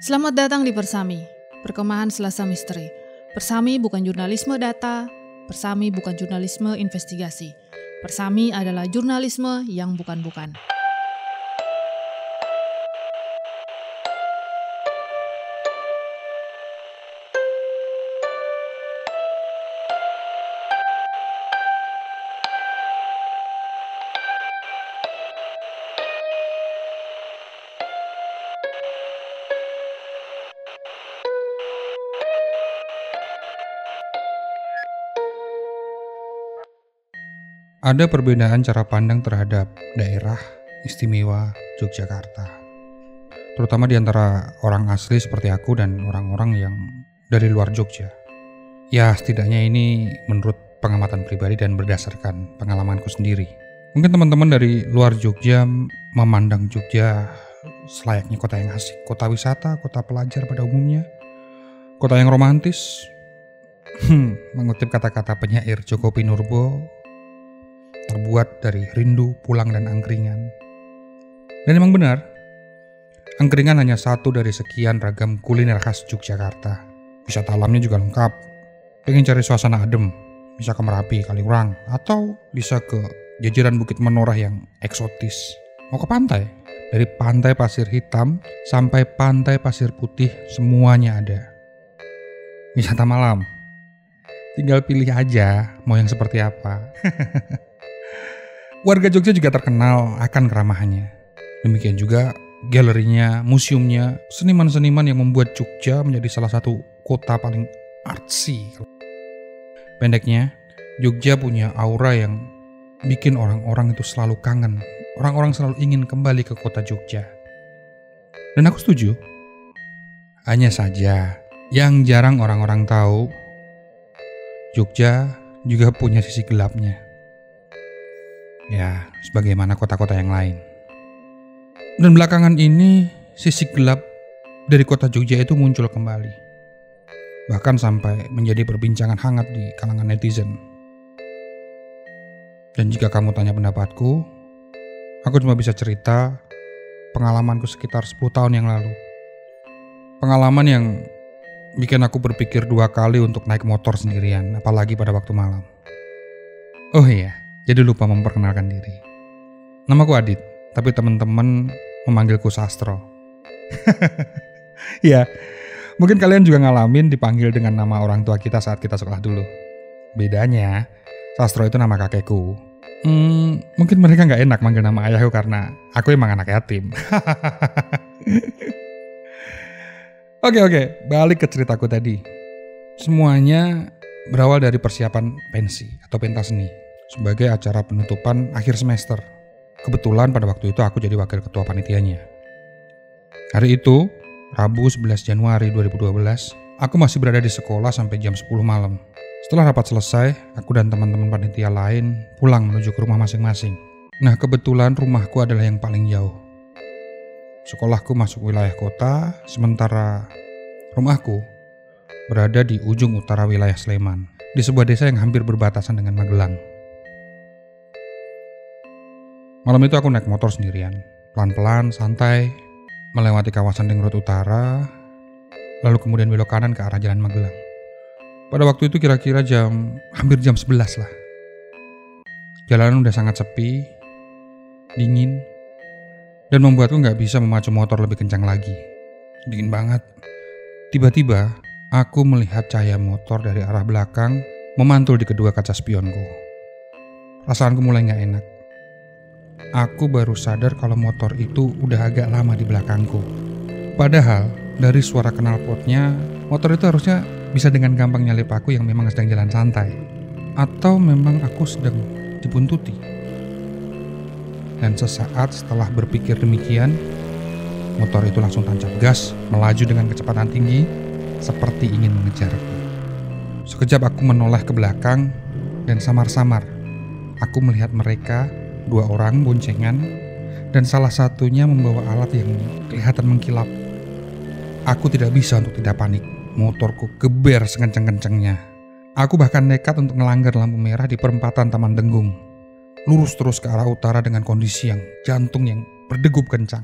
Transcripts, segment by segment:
Selamat datang di Persami, Perkemahan Selasa Misteri. Persami bukan jurnalisme data, Persami bukan jurnalisme investigasi. Persami adalah jurnalisme yang bukan-bukan. Ada perbedaan cara pandang terhadap daerah istimewa Yogyakarta, terutama di antara orang asli seperti aku dan orang-orang yang dari luar Jogja. Ya, setidaknya ini menurut pengamatan pribadi dan berdasarkan pengalamanku sendiri. Mungkin teman-teman dari luar Jogja memandang Jogja selayaknya kota yang asik, kota wisata, kota pelajar pada umumnya, kota yang romantis. Mengutip kata-kata penyair Joko Pinurbo, terbuat dari rindu, pulang, dan angkringan. Dan emang benar, angkringan hanya satu dari sekian ragam kuliner khas Yogyakarta. Wisata alamnya juga lengkap. Pengen cari suasana adem, bisa ke Merapi, Kaliurang, atau bisa ke jajaran Bukit Menoreh yang eksotis. Mau ke pantai? Dari pantai pasir hitam sampai pantai pasir putih, semuanya ada. Wisata malam, tinggal pilih aja mau yang seperti apa. Warga Jogja juga terkenal akan keramahannya. Demikian juga galerinya, museumnya, seniman-seniman yang membuat Jogja menjadi salah satu kota paling artsy. Pendeknya, Jogja punya aura yang bikin orang-orang itu selalu kangen. Orang-orang selalu ingin kembali ke kota Jogja. Dan aku setuju. Hanya saja, yang jarang orang-orang tahu, Jogja juga punya sisi gelapnya. Ya, sebagaimana kota-kota yang lain. Dan belakangan ini, sisi gelap dari kota Jogja itu muncul kembali. Bahkan sampai menjadi perbincangan hangat di kalangan netizen. Dan jika kamu tanya pendapatku, aku cuma bisa cerita pengalamanku sekitar 10 tahun yang lalu. Pengalaman yang bikin aku berpikir 2 kali untuk naik motor sendirian, apalagi pada waktu malam. Oh iya, jadi lupa memperkenalkan diri. Namaku Adit, tapi teman-teman memanggilku Sastro. Ya, mungkin kalian juga ngalamin dipanggil dengan nama orang tua kita saat kita sekolah dulu. Bedanya, Sastro itu nama kakekku. Mungkin mereka gak enak manggil nama ayahku karena aku emang anak yatim. Oke, balik ke ceritaku tadi. Semuanya berawal dari persiapan pensi atau pentas seni sebagai acara penutupan akhir semester. Kebetulan pada waktu itu aku jadi wakil ketua panitianya. Hari itu, Rabu 11 Januari 2012, aku masih berada di sekolah sampai jam 10 malam. Setelah rapat selesai, aku dan teman-teman panitia lain pulang menuju ke rumah masing-masing. Nah, kebetulan rumahku adalah yang paling jauh. Sekolahku masuk wilayah kota, sementara rumahku berada di ujung utara wilayah Sleman, di sebuah desa yang hampir berbatasan dengan Magelang. Malam itu aku naik motor sendirian, pelan-pelan, santai, melewati kawasan Ring Road Utara, lalu kemudian belok kanan ke arah Jalan Magelang. Pada waktu itu kira-kira hampir jam 11 lah. Jalanan udah sangat sepi, dingin, dan membuatku gak bisa memacu motor lebih kencang lagi. Dingin banget. Tiba-tiba, aku melihat cahaya motor dari arah belakang memantul di kedua kaca spionku. Perasaanku mulai gak enak. Aku baru sadar kalau motor itu udah agak lama di belakangku. Padahal dari suara knalpotnya, motor itu harusnya bisa dengan gampang nyalip aku yang memang sedang jalan santai. Atau memang aku sedang dibuntuti. Dan sesaat setelah berpikir demikian, motor itu langsung tancap gas, melaju dengan kecepatan tinggi, seperti ingin mengejarku. Sekejap aku menoleh ke belakang, dan samar-samar aku melihat mereka, 2 orang boncengan, dan salah satunya membawa alat yang kelihatan mengkilap. Aku tidak bisa untuk tidak panik. Motorku geber sekencang-kencangnya. Aku bahkan nekat untuk melanggar lampu merah di perempatan Taman Denggung. Lurus terus ke arah utara dengan kondisi jantung yang berdegup kencang.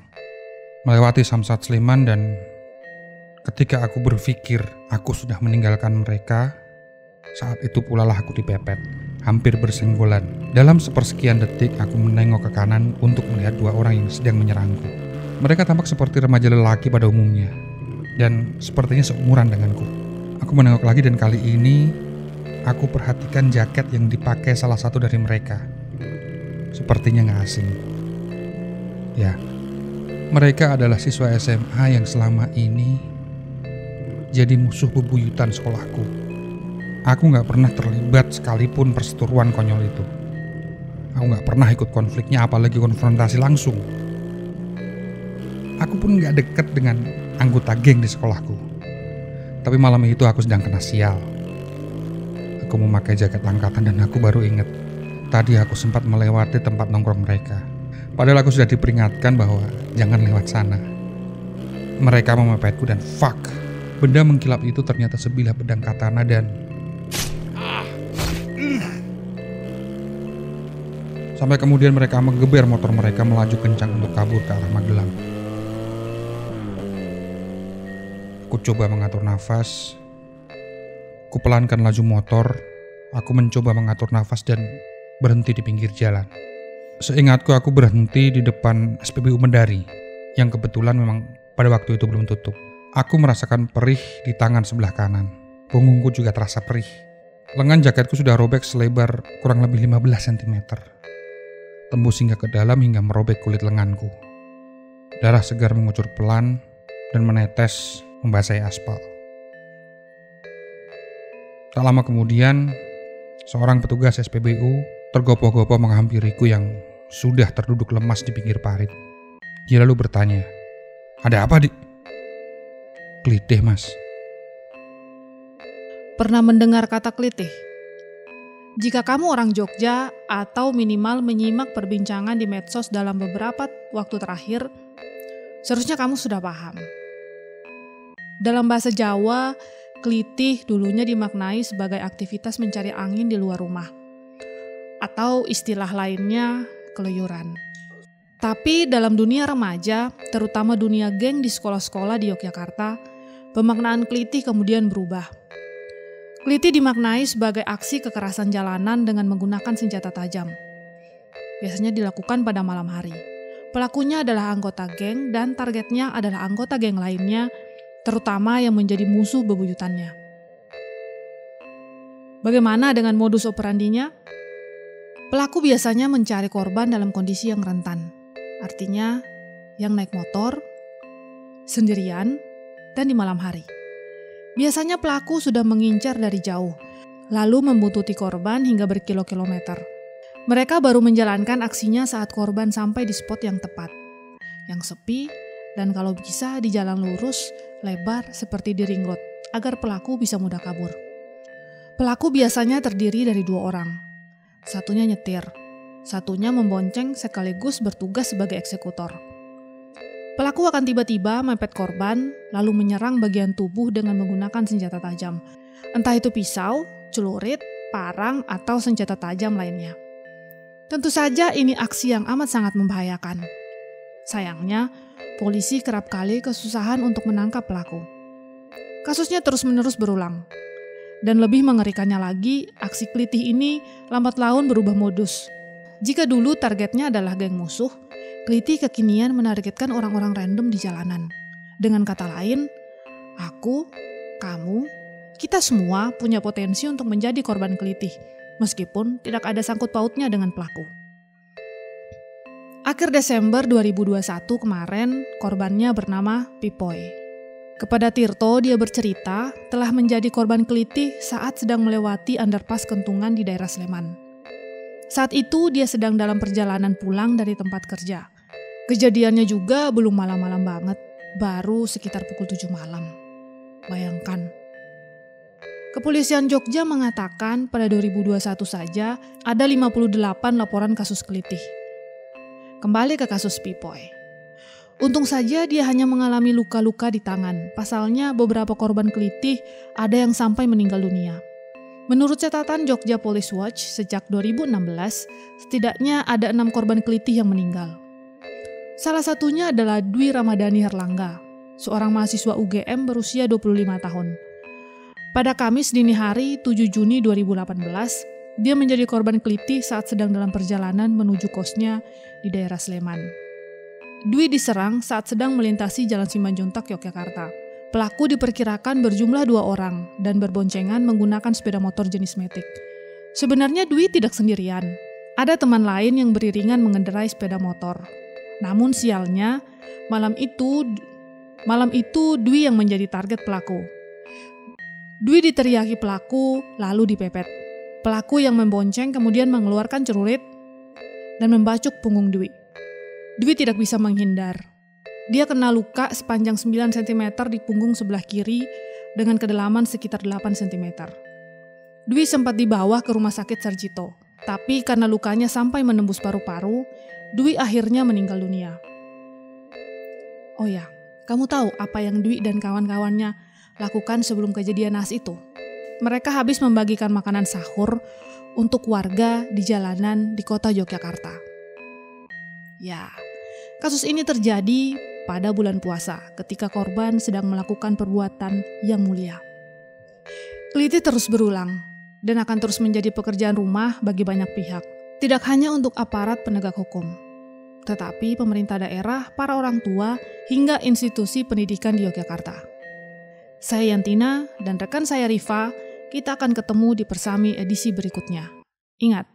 Melewati Samsat Sleman dan Ketika aku berpikir aku sudah meninggalkan mereka, saat itu pula lah aku dipepet, hampir bersenggolan. Dalam sepersekian detik aku menengok ke kanan untuk melihat dua orang yang sedang menyerangku. Mereka tampak seperti remaja lelaki pada umumnya, dan sepertinya seumuran denganku. Aku menengok lagi dan kali ini aku perhatikan jaket yang dipakai salah satu dari mereka. Sepertinya gak asing. Ya, mereka adalah siswa SMA yang selama ini jadi musuh bebuyutan sekolahku. Aku gak pernah terlibat sekalipun perseteruan konyol itu. Aku gak pernah ikut konfliknya, apalagi konfrontasi langsung. Aku pun gak deket dengan anggota geng di sekolahku. Tapi malam itu aku sedang kena sial. Aku memakai jaket angkatan dan aku baru ingat. Tadi aku sempat melewati tempat nongkrong mereka. Padahal aku sudah diperingatkan bahwa jangan lewat sana. Mereka memepetku dan fuck. Benda mengkilap itu ternyata sebilah pedang katana dan sampai kemudian mereka menggeber motor mereka melaju kencang untuk kabur ke arah Magelang. Aku coba mengatur nafas. Aku pelankan laju motor. Aku mencoba mengatur nafas dan berhenti di pinggir jalan. Seingatku aku berhenti di depan SPBU Mendari yang kebetulan memang pada waktu itu belum tutup. Aku merasakan perih di tangan sebelah kanan. Punggungku juga terasa perih. Lengan jaketku sudah robek selebar kurang lebih 15 cm. Tembus hingga ke dalam hingga merobek kulit lenganku. Darah segar mengucur pelan dan menetes membasahi aspal. Tak lama kemudian, seorang petugas SPBU tergopoh-gopoh menghampiriku yang sudah terduduk lemas di pinggir parit. Dia lalu bertanya, "Ada apa, Dik?" "Klitih, Mas." Pernah mendengar kata klitih? Jika kamu orang Jogja atau minimal menyimak perbincangan di medsos dalam beberapa waktu terakhir, seharusnya kamu sudah paham. Dalam bahasa Jawa, klitih dulunya dimaknai sebagai aktivitas mencari angin di luar rumah, atau istilah lainnya keluyuran. Tapi dalam dunia remaja, terutama dunia geng di sekolah-sekolah di Yogyakarta, pemaknaan klitih kemudian berubah. Klitih dimaknai sebagai aksi kekerasan jalanan dengan menggunakan senjata tajam. Biasanya dilakukan pada malam hari. Pelakunya adalah anggota geng dan targetnya adalah anggota geng lainnya, terutama yang menjadi musuh bebuyutannya. Bagaimana dengan modus operandinya? Pelaku biasanya mencari korban dalam kondisi yang rentan. Artinya, yang naik motor, sendirian, dan di malam hari. Biasanya pelaku sudah mengincar dari jauh, lalu membuntuti korban hingga berkilo-kilometer. Mereka baru menjalankan aksinya saat korban sampai di spot yang tepat, yang sepi, dan kalau bisa di jalan lurus, lebar seperti di ring road, agar pelaku bisa mudah kabur. Pelaku biasanya terdiri dari 2 orang. Satunya nyetir, satunya membonceng sekaligus bertugas sebagai eksekutor. Pelaku akan tiba-tiba mepet korban, lalu menyerang bagian tubuh dengan menggunakan senjata tajam. Entah itu pisau, celurit, parang, atau senjata tajam lainnya. Tentu saja ini aksi yang amat sangat membahayakan. Sayangnya, polisi kerap kali kesusahan untuk menangkap pelaku. Kasusnya terus-menerus berulang. Dan lebih mengerikannya lagi, aksi klitih ini lambat laun berubah modus. Jika dulu targetnya adalah geng musuh, klitih kekinian menargetkan orang-orang random di jalanan. Dengan kata lain, aku, kamu, kita semua punya potensi untuk menjadi korban klitih, meskipun tidak ada sangkut pautnya dengan pelaku. Akhir Desember 2021 kemarin, korbannya bernama Pipoy. Kepada Tirto, dia bercerita telah menjadi korban klitih saat sedang melewati underpass Kentungan di daerah Sleman. Saat itu dia sedang dalam perjalanan pulang dari tempat kerja. Kejadiannya juga belum malam-malam banget, baru sekitar pukul 7 malam. Bayangkan. Kepolisian Jogja mengatakan pada 2021 saja ada 58 laporan kasus klitih. Kembali ke kasus Pipoy. Untung saja dia hanya mengalami luka-luka di tangan. Pasalnya beberapa korban klitih ada yang sampai meninggal dunia. Menurut catatan Jogja Police Watch sejak 2016, setidaknya ada 6 korban klitih yang meninggal. Salah satunya adalah Dwi Ramadhani Herlangga. seorang mahasiswa UGM berusia 25 tahun. Pada Kamis dini hari 7 Juni 2018, dia menjadi korban kelitih saat sedang dalam perjalanan menuju kosnya di daerah Sleman. Dwi diserang saat sedang melintasi Jalan Simanjuntak, Yogyakarta. Pelaku diperkirakan berjumlah 2 orang dan berboncengan menggunakan sepeda motor jenis Matic. Sebenarnya Dwi tidak sendirian. Ada teman lain yang beriringan mengendarai sepeda motor. Namun sialnya, malam itu Dwi yang menjadi target pelaku. Dwi diteriaki pelaku lalu dipepet. Pelaku yang membonceng kemudian mengeluarkan celurit dan membacok punggung Dwi. Dwi tidak bisa menghindar. Dia kena luka sepanjang 9 cm di punggung sebelah kiri dengan kedalaman sekitar 8 cm. Dwi sempat dibawa ke rumah sakit Sarjito, tapi karena lukanya sampai menembus paru-paru, Dwi akhirnya meninggal dunia. Oh ya, kamu tahu apa yang Dwi dan kawan-kawannya lakukan sebelum kejadian naas itu? Mereka habis membagikan makanan sahur untuk warga di jalanan di kota Yogyakarta. Ya, kasus ini terjadi pada bulan puasa ketika korban sedang melakukan perbuatan yang mulia. Kelitih terus berulang dan akan terus menjadi pekerjaan rumah bagi banyak pihak. Tidak hanya untuk aparat penegak hukum, tetapi pemerintah daerah, para orang tua, hingga institusi pendidikan di Yogyakarta. Saya Yantina dan rekan saya Riva, kita akan ketemu di Persami edisi berikutnya. Ingat,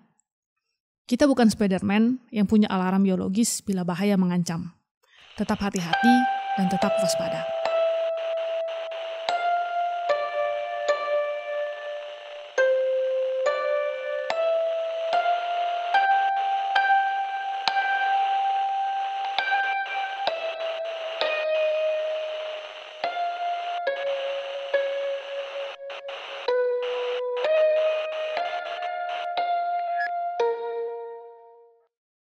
kita bukan Spider-Man yang punya alarm biologis bila bahaya mengancam. Tetap hati-hati dan tetap waspada.